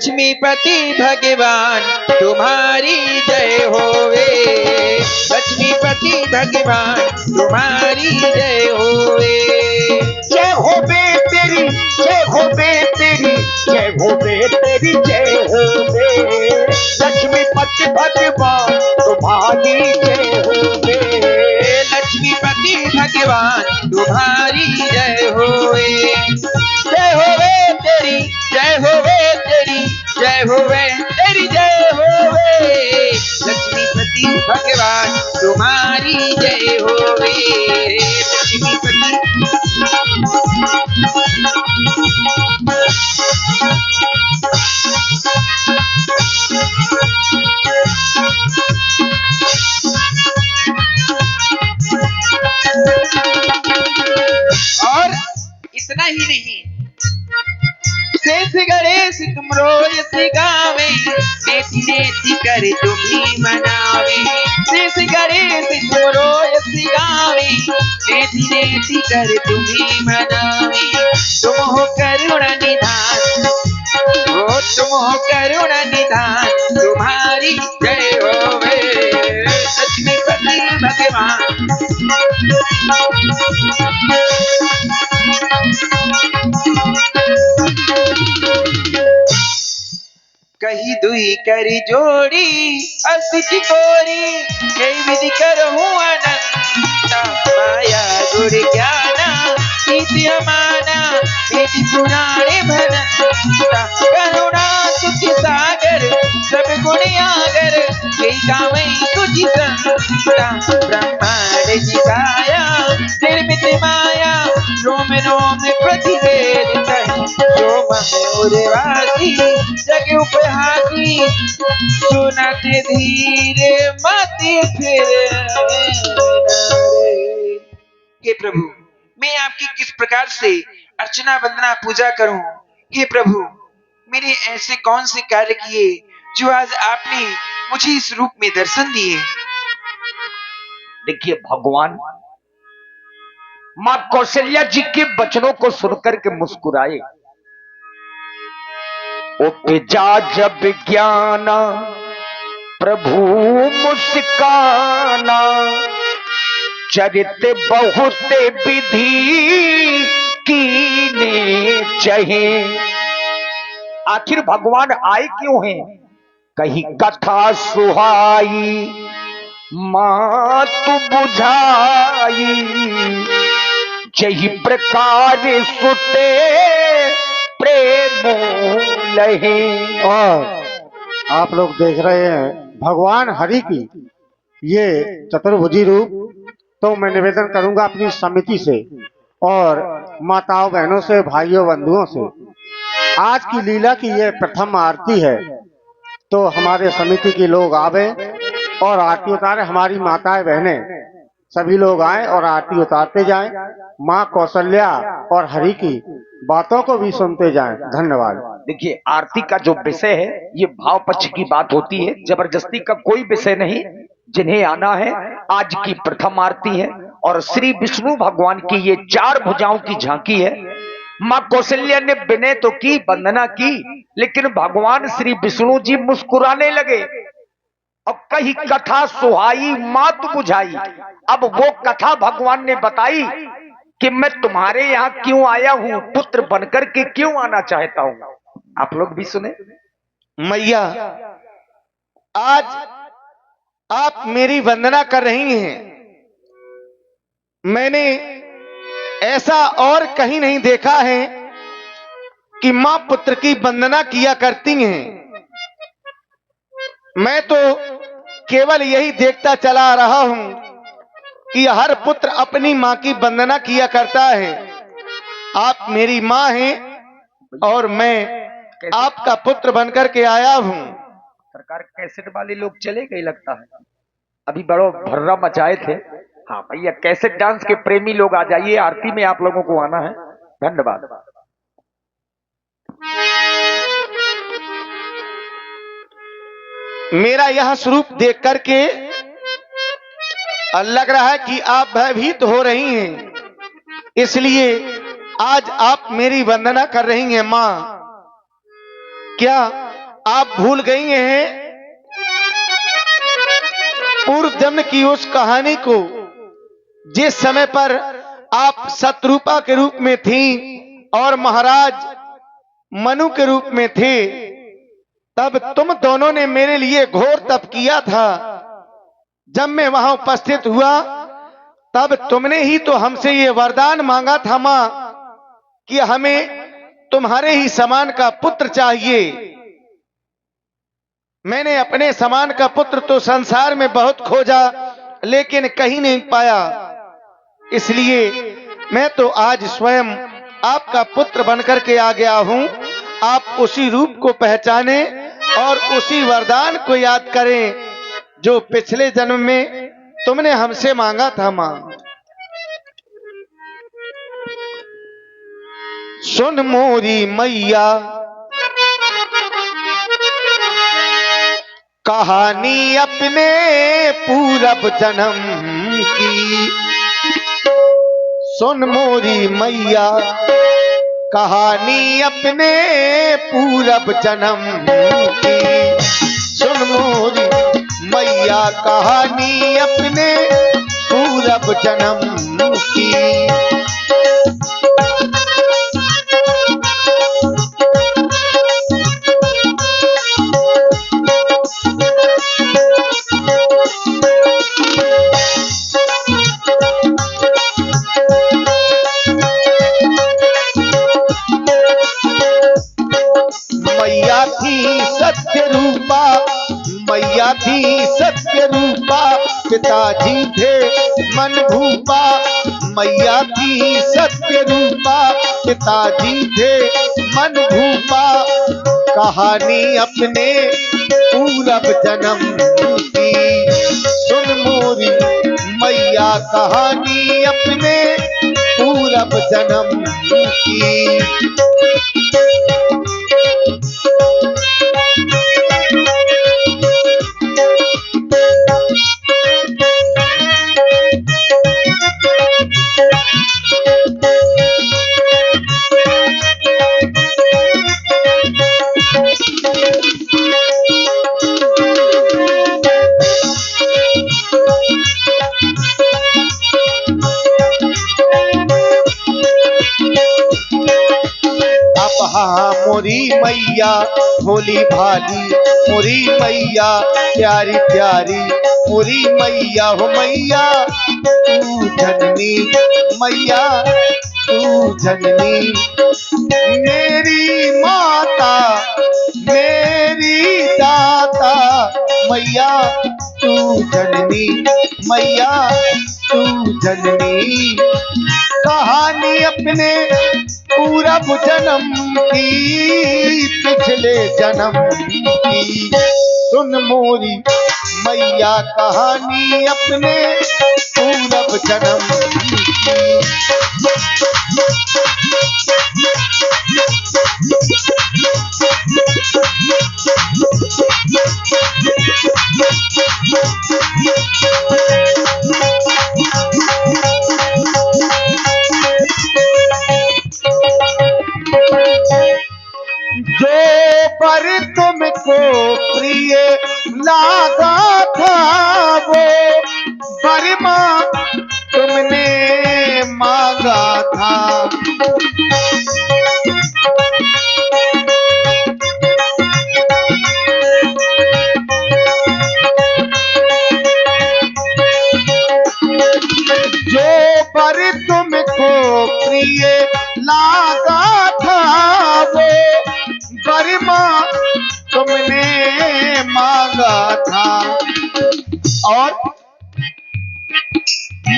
लक्ष्मीपति भगवान तुम्हारी जय होवे। लक्ष्मीपति भगवान तुम्हारी जय होवे। जय होवे तेरी, जय होवे तेरी, जय होवे तेरी, जय होवे लक्ष्मीपति भगवान तुम्हारी जय होवे। लक्ष्मीपति भगवान तुम्हारी जय होवे। जय होवे तेरी, जय होवे तेरी, जय होवे तेरी, जय होवे लक्ष्मीपति भगवान तुम्हारी जय होवे। लक्ष्मीपति और इतना ही नहीं, शेष गणेश तुम रोज सिगावे, नेति नेति कर तुम्ही मनावे। शेष गणेश तुम रोज सिगावे, नेति नेति कर तुम्ही मनावे। तुम हो करुण निधान, ओ तुम हो करुण निधान तुम्हारी जय होवे। लक्ष्मीपति भगवान कही दुई करी जोड़ी अस्ति कोरी, कई विधि करहूँ अनंत माया गुण ज्ञाना नीति अमाना नीति पुराणे भनंता। करुणा तुझ सागर सब गुण आगर, कई गावई तुझ संता। ब्रह्मांड जी काया निर्मित माया, रोम रोम प्रतिवेदित जो मम उर्वासी जग उपहासी। सुनते धीरे मति फिर। हे प्रभु, मैं आपकी किस प्रकार से अर्चना वंदना पूजा करूं। हे प्रभु, मेरे ऐसे कौन से कार्य किए जो आज आपने मुझे इस रूप में दर्शन दिए। देखिए भगवान मां कौशल्या जी के वचनों को सुनकर के मुस्कुराए। उपजा जब ज्ञाना प्रभु मुस्काना, चरित बहुत विधि कीने चहे। आखिर भगवान आए क्यों हैं? कहीं कथा सुहाई मात बुझाई, जही प्रकार सुते प्रेम लहे। और आप लोग देख रहे हैं भगवान हरि की ये चतुर्भुजी रूप। तो मैं निवेदन करूंगा अपनी समिति से और माताओं बहनों से, भाइयों बंधुओं से, आज की लीला की ये प्रथम आरती है। तो हमारे समिति के लोग आवे और आरती उतारे। हमारी माताएं बहनें सभी लोग आए और आरती उतारते जाएं। माँ कौशल्या और हरि की बातों को भी सुनते जाएं। धन्यवाद। देखिए आरती का जो विषय है ये भाव पक्ष की बात होती है, जबरदस्ती का कोई विषय नहीं। जिन्हें आना है आज की प्रथम आरती है और श्री विष्णु भगवान की ये 4 भुजाओं की झांकी है। माँ कौशल्या ने विनय तो की, वंदना की, लेकिन भगवान श्री विष्णु जी मुस्कुराने लगे। अब कही कथा सुहाई मात बुझाई। अब वो कथा भगवान ने बताई कि मैं तुम्हारे यहाँ क्यों आया हूँ, पुत्र बनकर के क्यों आना चाहता हूँ। आप लोग भी सुने। मैया, आज आप मेरी वंदना कर रही हैं। मैंने ऐसा और कहीं नहीं देखा है कि मां पुत्र की वंदना किया करती हैं। मैं तो केवल यही देखता चला आ रहा हूं कि हर पुत्र अपनी मां की वंदना किया करता है। आप मेरी मां हैं और मैं आपका पुत्र बनकर के आया हूं। सरकार कैसेट वाले लोग चले गए लगता है, अभी बड़ो भर्रा मचाए थे। हाँ भैया, कैसेट डांस के प्रेमी लोग आ जाइए, आरती में आप लोगों को आना है। धन्यवाद। मेरा यह स्वरूप देख करके लग रहा है कि आप भयभीत हो रही हैं, इसलिए आज आप मेरी वंदना कर रही हैं। मां, क्या आप भूल गई हैं पूर्व जन्म की उस कहानी को, जिस समय पर आप शत्रुपा के रूप में थी और महाराज मनु के रूप में थे। तब तुम दोनों ने मेरे लिए घोर तप किया था। जब मैं वहां उपस्थित हुआ तब तुमने ही तो हमसे ये वरदान मांगा था मां कि हमें तुम्हारे ही समान का पुत्र चाहिए। मैंने अपने समान का पुत्र तो संसार में बहुत खोजा, लेकिन कहीं नहीं पाया। इसलिए मैं तो आज स्वयं आपका पुत्र बनकर के आ गया हूं। आप उसी रूप को पहचाने और उसी वरदान को याद करें जो पिछले जन्म में तुमने हमसे मांगा था मां। सुन मोरी मैया कहानी अपने पूरब जन्म की। सुन मोरी मैया कहानी अपने पूरब जन्म की। सुन मोरी मैया कहानी अपने पूरब जन्म की। मैया थी सत्य रूपा, मैया थी सत्य रूपा, पिताजी थे मन भूपा। मैया थी सत्य रूपा, पिताजी थे मन भूपा। कहानी अपने पूरब जन्म की। सुन मोरी मैया कहानी अपने पूरब जन्म की। मोरी मैया भोली भाली, मोरी मैया प्यारी प्यारी, मोरी मैया हो मैया तू जननी, मैया तू जननी। मेरी माता मेरी दाता, मैया तू जननी, मैया तू जननी। कहानी अपने पूरब जन्म की, पिछले जन्म की। सुन मोरी मैया कहानी अपने पूरब जन्म की। जो पर तुमको प्रिय लागा था, वो बरमा तुमने मांगा था। जो पर तुमको प्रिय लागा था, वो गरिमा तुमने मांगा था। और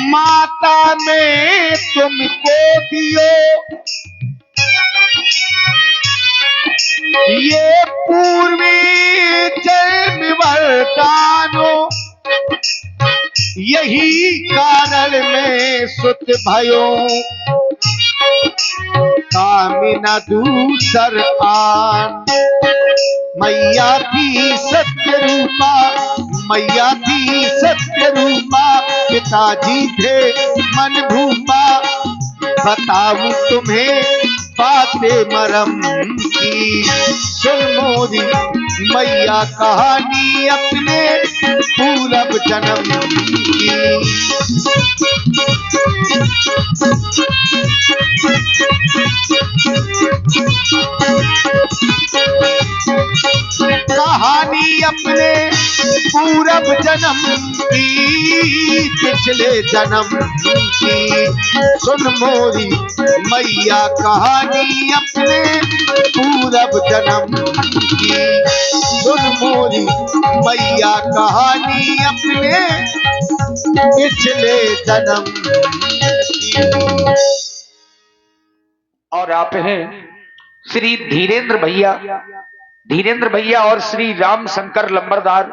माता ने तुमको दियो ये पूर्वी जन्म वरदानो। यही कारण में सुत भयो कामिना दूसर आन। मैया थी सत्य रूपा, मैया थी सत्य रूपा, पिताजी थे मन भूपा। बताऊं तुम्हें बातें मरम की। सुन मोरी मैया कहानी अपने पूरब जन्म की। कहानी अपने पूरब जन्म की, पिछले जन्म की सुन मोरी मैया कहानी अपने पूरब जन्म की। सुन मोरी मैया कहानी अपने पिछले जन्म की। और आप हैं श्री धीरेन्द्र भैया और श्री राम शंकर लंबरदार